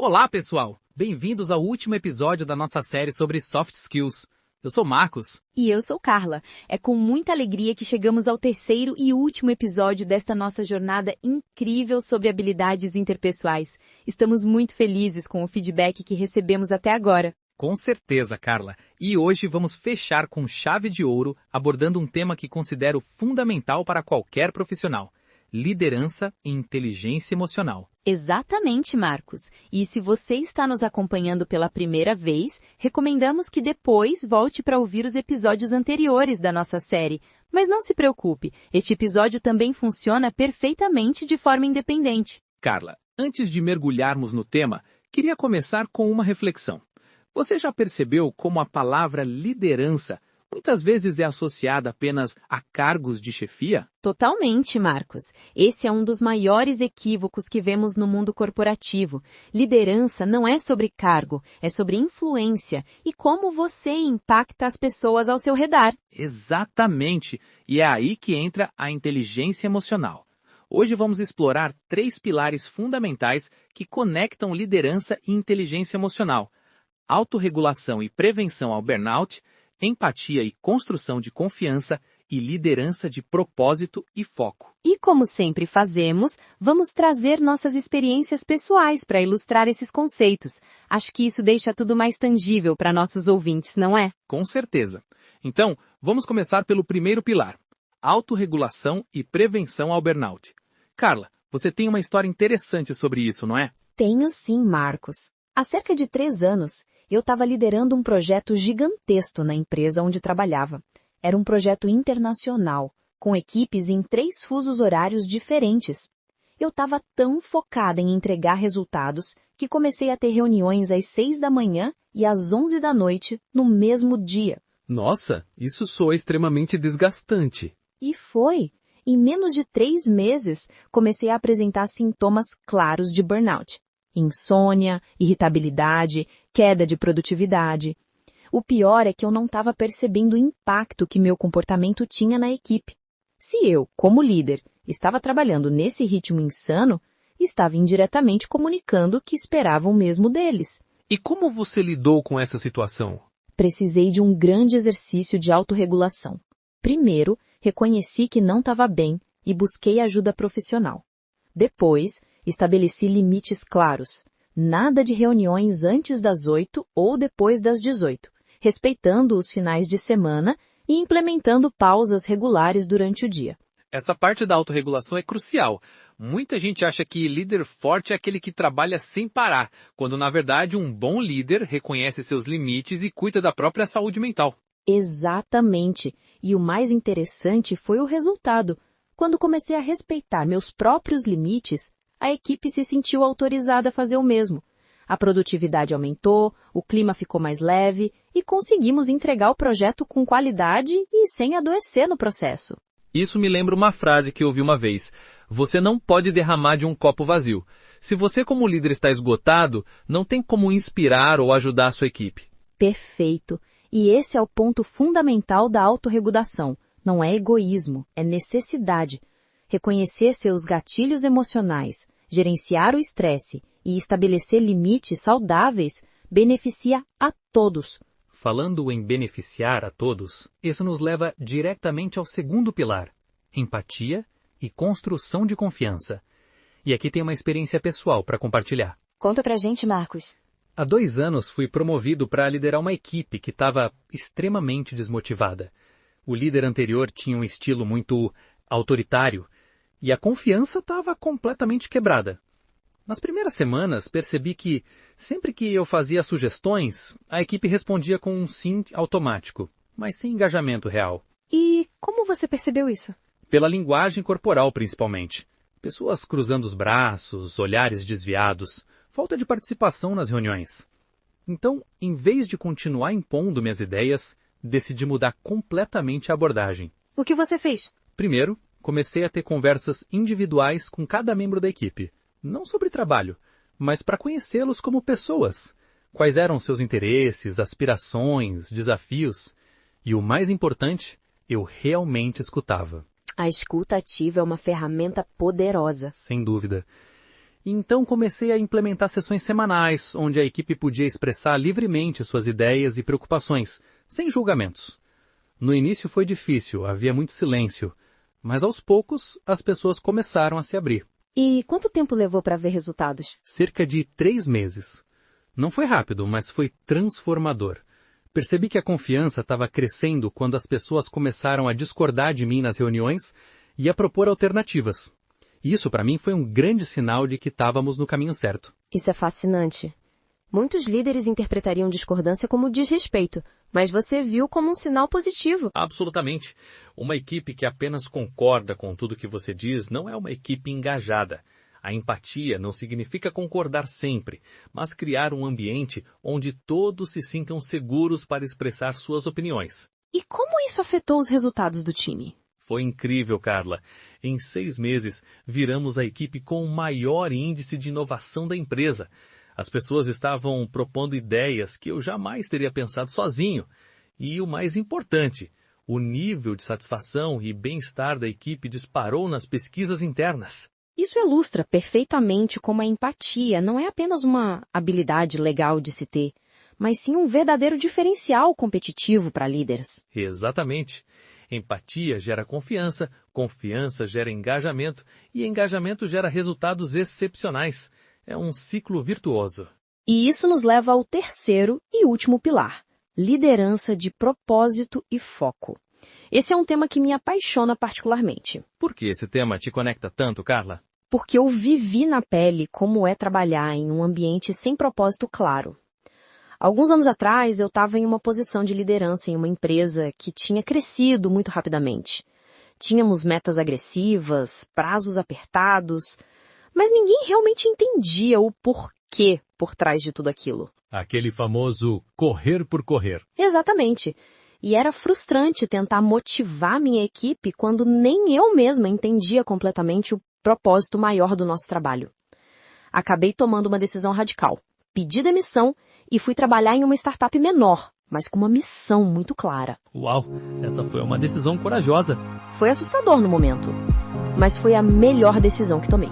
Olá, pessoal! Bem-vindos ao último episódio da nossa série sobre Soft Skills. Eu sou Marcos. E eu sou Carla. É com muita alegria que chegamos ao terceiro e último episódio desta nossa jornada incrível sobre habilidades interpessoais. Estamos muito felizes com o feedback que recebemos até agora. Com certeza, Carla. E hoje vamos fechar com chave de ouro, abordando um tema que considero fundamental para qualquer profissional: liderança e inteligência emocional. Exatamente, Marcos. E se você está nos acompanhando pela primeira vez, recomendamos que depois volte para ouvir os episódios anteriores da nossa série. Mas não se preocupe, este episódio também funciona perfeitamente de forma independente. Carla, antes de mergulharmos no tema, queria começar com uma reflexão. Você já percebeu como a palavra liderança muitas vezes é associada apenas a cargos de chefia? Totalmente, Marcos. Esse é um dos maiores equívocos que vemos no mundo corporativo. Liderança não é sobre cargo, é sobre influência e como você impacta as pessoas ao seu redor. Exatamente. E é aí que entra a inteligência emocional. Hoje vamos explorar 3 pilares fundamentais que conectam liderança e inteligência emocional: autorregulação e prevenção ao burnout, empatia e construção de confiança e liderança de propósito e foco. E como sempre fazemos, vamos trazer nossas experiências pessoais para ilustrar esses conceitos. Acho que isso deixa tudo mais tangível para nossos ouvintes, não é? Com certeza. Então, vamos começar pelo primeiro pilar: autorregulação e prevenção ao burnout. Carla, você tem uma história interessante sobre isso, não é? Tenho sim, Marcos. Há cerca de 3 anos, eu estava liderando um projeto gigantesco na empresa onde trabalhava. Era um projeto internacional, com equipes em 3 fusos horários diferentes. Eu estava tão focada em entregar resultados que comecei a ter reuniões às 6 da manhã e às 11 da noite no mesmo dia. Nossa, isso soa extremamente desgastante. E foi. Em menos de 3 meses, comecei a apresentar sintomas claros de burnout: insônia, irritabilidade, queda de produtividade. O pior é que eu não estava percebendo o impacto que meu comportamento tinha na equipe. Se eu, como líder, estava trabalhando nesse ritmo insano, estava indiretamente comunicando que esperava o mesmo deles. E como você lidou com essa situação? Precisei de um grande exercício de autorregulação. Primeiro, reconheci que não estava bem e busquei ajuda profissional. Depois, estabeleci limites claros. Nada de reuniões antes das 8 ou depois das 18, respeitando os finais de semana e implementando pausas regulares durante o dia. Essa parte da autorregulação é crucial. Muita gente acha que líder forte é aquele que trabalha sem parar, quando na verdade um bom líder reconhece seus limites e cuida da própria saúde mental. Exatamente. E o mais interessante foi o resultado. Quando comecei a respeitar meus próprios limites, a equipe se sentiu autorizada a fazer o mesmo. A produtividade aumentou, o clima ficou mais leve e conseguimos entregar o projeto com qualidade e sem adoecer no processo. Isso me lembra uma frase que eu ouvi uma vez: você não pode derramar de um copo vazio. Se você como líder está esgotado, não tem como inspirar ou ajudar a sua equipe. Perfeito. E esse é o ponto fundamental da autorregulação. Não é egoísmo, é necessidade. Reconhecer seus gatilhos emocionais, gerenciar o estresse e estabelecer limites saudáveis beneficia a todos. Falando em beneficiar a todos, isso nos leva diretamente ao segundo pilar: empatia e construção de confiança. E aqui tem uma experiência pessoal para compartilhar. Conta pra gente, Marcos. Há 2 anos fui promovido para liderar uma equipe que estava extremamente desmotivada. O líder anterior tinha um estilo muito autoritário e a confiança estava completamente quebrada. Nas primeiras semanas, percebi que, sempre que eu fazia sugestões, a equipe respondia com um sim automático, mas sem engajamento real. E como você percebeu isso? Pela linguagem corporal, principalmente. Pessoas cruzando os braços, olhares desviados, falta de participação nas reuniões. Então, em vez de continuar impondo minhas ideias, decidi mudar completamente a abordagem. O que você fez? Primeiro, comecei a ter conversas individuais com cada membro da equipe. Não sobre trabalho, mas para conhecê-los como pessoas. Quais eram seus interesses, aspirações, desafios. E o mais importante, eu realmente escutava. A escuta ativa é uma ferramenta poderosa. Sem dúvida. E então comecei a implementar sessões semanais, onde a equipe podia expressar livremente suas ideias e preocupações, sem julgamentos. No início foi difícil, havia muito silêncio, mas aos poucos as pessoas começaram a se abrir. E quanto tempo levou para ver resultados? Cerca de 3 meses. Não foi rápido, mas foi transformador. Percebi que a confiança estava crescendo quando as pessoas começaram a discordar de mim nas reuniões e a propor alternativas. Isso, para mim, foi um grande sinal de que estávamos no caminho certo. Isso é fascinante. Muitos líderes interpretariam discordância como desrespeito, mas você viu como um sinal positivo. Absolutamente. Uma equipe que apenas concorda com tudo que você diz não é uma equipe engajada. A empatia não significa concordar sempre, mas criar um ambiente onde todos se sintam seguros para expressar suas opiniões. E como isso afetou os resultados do time? Foi incrível, Carla. Em 6 meses, viramos a equipe com o maior índice de inovação da empresa. As pessoas estavam propondo ideias que eu jamais teria pensado sozinho. E o mais importante, o nível de satisfação e bem-estar da equipe disparou nas pesquisas internas. Isso ilustra perfeitamente como a empatia não é apenas uma habilidade legal de se ter, mas sim um verdadeiro diferencial competitivo para líderes. Exatamente. Empatia gera confiança, confiança gera engajamento e engajamento gera resultados excepcionais. É um ciclo virtuoso. E isso nos leva ao terceiro e último pilar, liderança de propósito e foco. Esse é um tema que me apaixona particularmente. Por que esse tema te conecta tanto, Carla? Porque eu vivi na pele como é trabalhar em um ambiente sem propósito claro. Alguns anos atrás, eu estava em uma posição de liderança em uma empresa que tinha crescido muito rapidamente. Tínhamos metas agressivas, prazos apertados, mas ninguém realmente entendia o porquê por trás de tudo aquilo. Aquele famoso correr por correr. Exatamente. E era frustrante tentar motivar minha equipe quando nem eu mesma entendia completamente o propósito maior do nosso trabalho. Acabei tomando uma decisão radical. Pedi demissão e fui trabalhar em uma startup menor, mas com uma missão muito clara. Uau, essa foi uma decisão corajosa. Foi assustador no momento, mas foi a melhor decisão que tomei.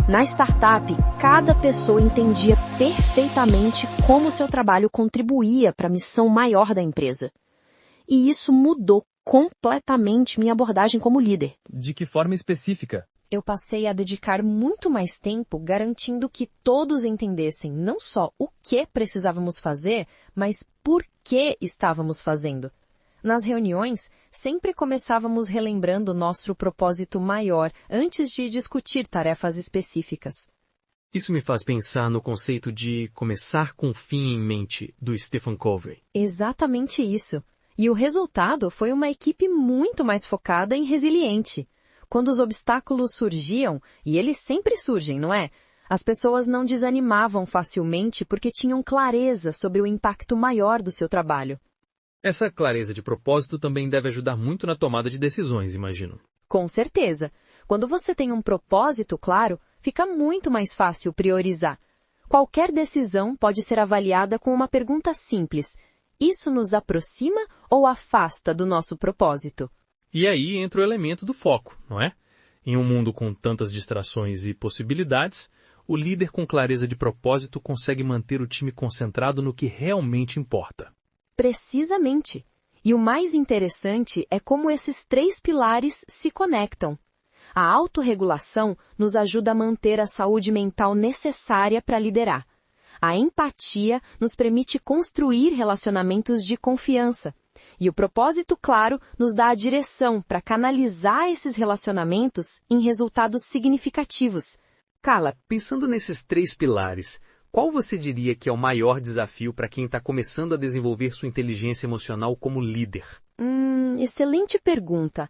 Na startup, cada pessoa entendia perfeitamente como seu trabalho contribuía para a missão maior da empresa. E isso mudou completamente minha abordagem como líder. De que forma específica? Eu passei a dedicar muito mais tempo garantindo que todos entendessem não só o que precisávamos fazer, mas por que estávamos fazendo. Nas reuniões, sempre começávamos relembrando nosso propósito maior antes de discutir tarefas específicas. Isso me faz pensar no conceito de começar com o fim em mente, do Stephen Covey. Exatamente isso. E o resultado foi uma equipe muito mais focada e resiliente. Quando os obstáculos surgiam, e eles sempre surgem, não é? As pessoas não desanimavam facilmente porque tinham clareza sobre o impacto maior do seu trabalho. Essa clareza de propósito também deve ajudar muito na tomada de decisões, imagino. Com certeza. Quando você tem um propósito claro, fica muito mais fácil priorizar. Qualquer decisão pode ser avaliada com uma pergunta simples. Isso nos aproxima ou afasta do nosso propósito? E aí entra o elemento do foco, não é? Em um mundo com tantas distrações e possibilidades, o líder com clareza de propósito consegue manter o time concentrado no que realmente importa. Precisamente. E o mais interessante é como esses 3 pilares se conectam. A autorregulação nos ajuda a manter a saúde mental necessária para liderar. A empatia nos permite construir relacionamentos de confiança. E o propósito claro nos dá a direção para canalizar esses relacionamentos em resultados significativos. Carla, pensando nesses 3 pilares, qual você diria que é o maior desafio para quem está começando a desenvolver sua inteligência emocional como líder? Excelente pergunta.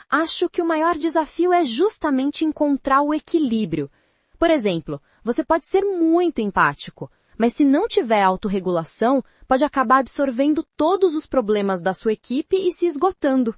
Acho que o maior desafio é justamente encontrar o equilíbrio. Por exemplo, você pode ser muito empático, mas se não tiver autorregulação, pode acabar absorvendo todos os problemas da sua equipe e se esgotando.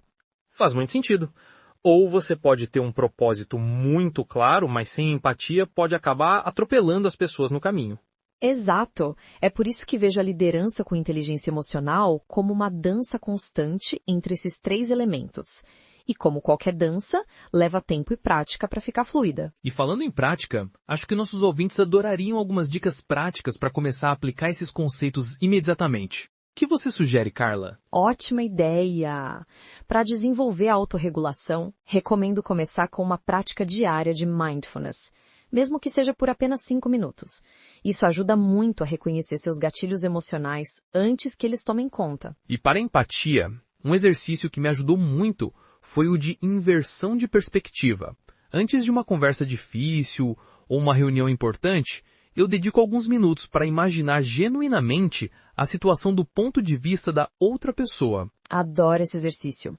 Faz muito sentido. Ou você pode ter um propósito muito claro, mas sem empatia pode acabar atropelando as pessoas no caminho. Exato. É por isso que vejo a liderança com inteligência emocional como uma dança constante entre esses 3 elementos. E como qualquer dança, leva tempo e prática para ficar fluida. E falando em prática, acho que nossos ouvintes adorariam algumas dicas práticas para começar a aplicar esses conceitos imediatamente. O que você sugere, Carla? Ótima ideia! Para desenvolver a autorregulação, recomendo começar com uma prática diária de mindfulness, mesmo que seja por apenas 5 minutos. Isso ajuda muito a reconhecer seus gatilhos emocionais antes que eles tomem conta. E para a empatia, um exercício que me ajudou muito foi o de inversão de perspectiva. Antes de uma conversa difícil ou uma reunião importante, eu dedico alguns minutos para imaginar genuinamente a situação do ponto de vista da outra pessoa. Adoro esse exercício.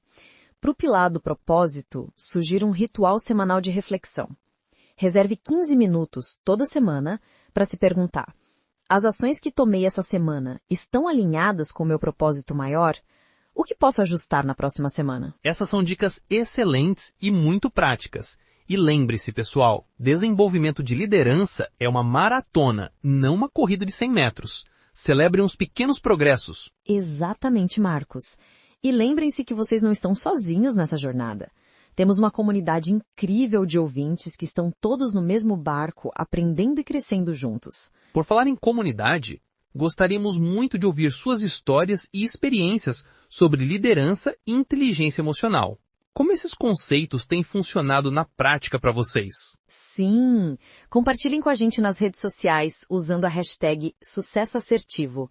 Para o pilar do propósito, sugiro um ritual semanal de reflexão. Reserve 15 minutos toda semana para se perguntar: as ações que tomei essa semana estão alinhadas com o meu propósito maior? O que posso ajustar na próxima semana? Essas são dicas excelentes e muito práticas. E lembre-se, pessoal, desenvolvimento de liderança é uma maratona, não uma corrida de 100 metros. Celebrem os pequenos progressos. Exatamente, Marcos. E lembrem-se que vocês não estão sozinhos nessa jornada. Temos uma comunidade incrível de ouvintes que estão todos no mesmo barco, aprendendo e crescendo juntos. Por falar em comunidade, gostaríamos muito de ouvir suas histórias e experiências sobre liderança e inteligência emocional. Como esses conceitos têm funcionado na prática para vocês? Sim! Compartilhem com a gente nas redes sociais usando a hashtag #SucessoAssertivo.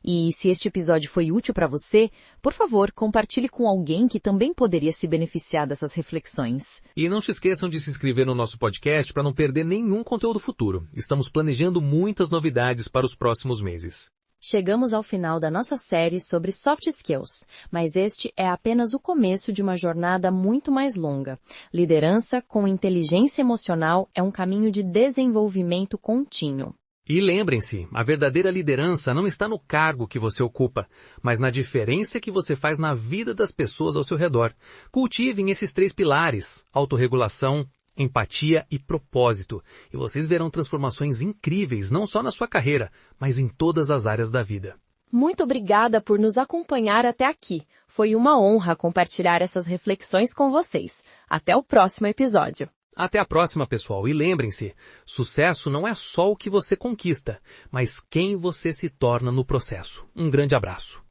E se este episódio foi útil para você, por favor, compartilhe com alguém que também poderia se beneficiar dessas reflexões. E não se esqueçam de se inscrever no nosso podcast para não perder nenhum conteúdo futuro. Estamos planejando muitas novidades para os próximos meses. Chegamos ao final da nossa série sobre soft skills, mas este é apenas o começo de uma jornada muito mais longa. Liderança com inteligência emocional é um caminho de desenvolvimento contínuo. E lembrem-se, a verdadeira liderança não está no cargo que você ocupa, mas na diferença que você faz na vida das pessoas ao seu redor. Cultivem esses 3 pilares: autorregulação, empatia e propósito, e vocês verão transformações incríveis não só na sua carreira, mas em todas as áreas da vida. Muito obrigada por nos acompanhar até aqui. Foi uma honra compartilhar essas reflexões com vocês. Até o próximo episódio. Até a próxima, pessoal, e lembrem-se, sucesso não é só o que você conquista, mas quem você se torna no processo. Um grande abraço.